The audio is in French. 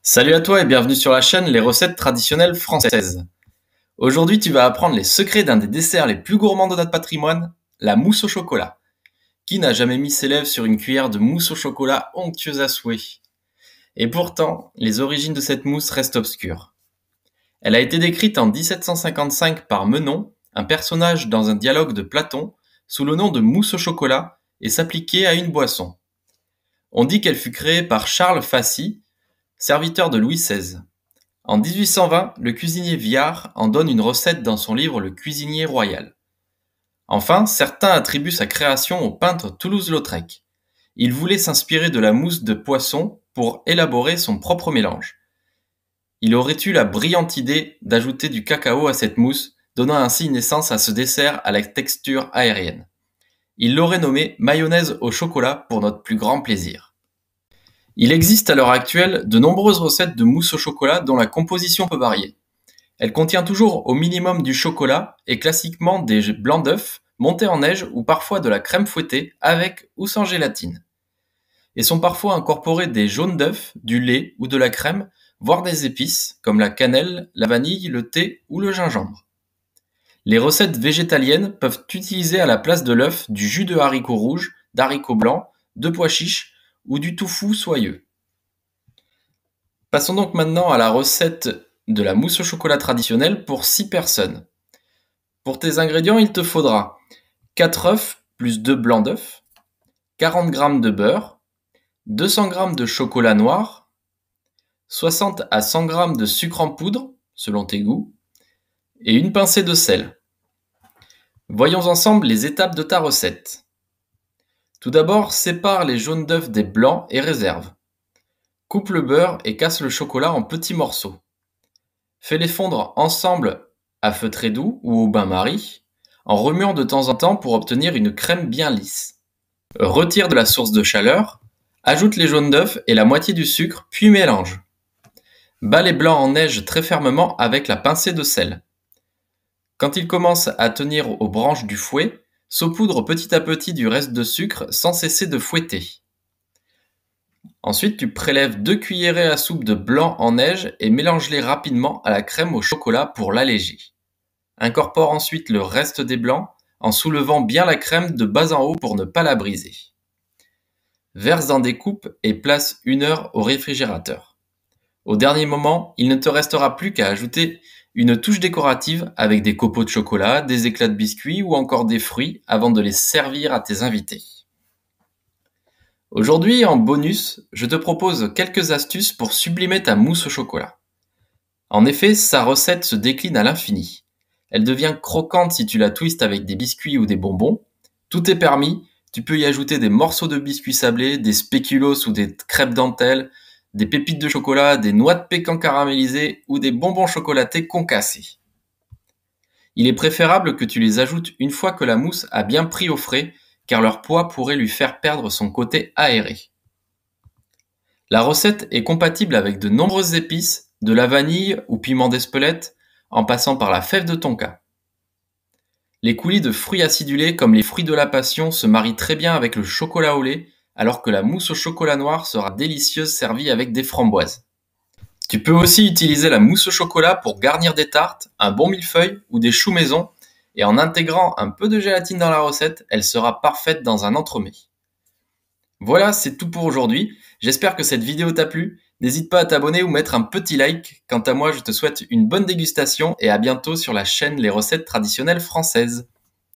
Salut à toi et bienvenue sur la chaîne Les recettes traditionnelles françaises. Aujourd'hui, tu vas apprendre les secrets d'un des desserts les plus gourmands de notre patrimoine, la mousse au chocolat. Qui n'a jamais mis ses lèvres sur une cuillère de mousse au chocolat onctueuse à souhait? Et pourtant, les origines de cette mousse restent obscures. Elle a été décrite en 1755 par Menon, un personnage dans un dialogue de Platon, sous le nom de mousse au chocolat et s'appliquait à une boisson. On dit qu'elle fut créée par Charles Facy, serviteur de Louis XVI. En 1820, le cuisinier Viard en donne une recette dans son livre Le cuisinier royal. Enfin, certains attribuent sa création au peintre Toulouse-Lautrec. Il voulait s'inspirer de la mousse de poisson pour élaborer son propre mélange. Il aurait eu la brillante idée d'ajouter du cacao à cette mousse, donnant ainsi naissance à ce dessert à la texture aérienne. Il l'aurait nommé mayonnaise au chocolat pour notre plus grand plaisir. Il existe à l'heure actuelle de nombreuses recettes de mousse au chocolat dont la composition peut varier. Elle contient toujours au minimum du chocolat et classiquement des blancs d'œufs montés en neige ou parfois de la crème fouettée avec ou sans gélatine. Et sont parfois incorporés des jaunes d'œufs, du lait ou de la crème, voire des épices comme la cannelle, la vanille, le thé ou le gingembre. Les recettes végétaliennes peuvent utiliser à la place de l'œuf du jus de haricots rouges, d'haricots blancs, de pois chiches ou du tofu soyeux. Passons donc maintenant à la recette de la mousse au chocolat traditionnelle pour 6 personnes. Pour tes ingrédients, il te faudra 4 œufs plus 2 blancs d'œufs, 40 g de beurre, 200 g de chocolat noir, 60 à 100 g de sucre en poudre, selon tes goûts, et une pincée de sel. Voyons ensemble les étapes de ta recette. Tout d'abord, sépare les jaunes d'œufs des blancs et réserve. Coupe le beurre et casse le chocolat en petits morceaux. Fais-les fondre ensemble à feu très doux ou au bain-marie, en remuant de temps en temps pour obtenir une crème bien lisse. Retire de la source de chaleur, ajoute les jaunes d'œufs et la moitié du sucre, puis mélange. Bats les blancs en neige très fermement avec la pincée de sel. Quand ils commencent à tenir aux branches du fouet, saupoudre petit à petit du reste de sucre sans cesser de fouetter. Ensuite, tu prélèves 2 cuillerées à soupe de blanc en neige et mélange-les rapidement à la crème au chocolat pour l'alléger. Incorpore ensuite le reste des blancs en soulevant bien la crème de bas en haut pour ne pas la briser. Verse dans des coupes et place 1 heure au réfrigérateur. Au dernier moment, il ne te restera plus qu'à ajouter une touche décorative avec des copeaux de chocolat, des éclats de biscuits ou encore des fruits avant de les servir à tes invités. Aujourd'hui, en bonus, je te propose quelques astuces pour sublimer ta mousse au chocolat. En effet, sa recette se décline à l'infini. Elle devient croquante si tu la twistes avec des biscuits ou des bonbons. Tout est permis, tu peux y ajouter des morceaux de biscuits sablés, des spéculoos ou des crêpes dentelles, des pépites de chocolat, des noix de pécan caramélisées ou des bonbons chocolatés concassés. Il est préférable que tu les ajoutes une fois que la mousse a bien pris au frais, car leur poids pourrait lui faire perdre son côté aéré. La recette est compatible avec de nombreuses épices, de la vanille ou piment d'Espelette, en passant par la fève de tonka. Les coulis de fruits acidulés comme les fruits de la passion se marient très bien avec le chocolat au lait, alors que la mousse au chocolat noir sera délicieuse servie avec des framboises. Tu peux aussi utiliser la mousse au chocolat pour garnir des tartes, un bon millefeuille ou des choux maison, et en intégrant un peu de gélatine dans la recette, elle sera parfaite dans un entremets. Voilà, c'est tout pour aujourd'hui. J'espère que cette vidéo t'a plu. N'hésite pas à t'abonner ou mettre un petit like. Quant à moi, je te souhaite une bonne dégustation et à bientôt sur la chaîne Les recettes traditionnelles françaises.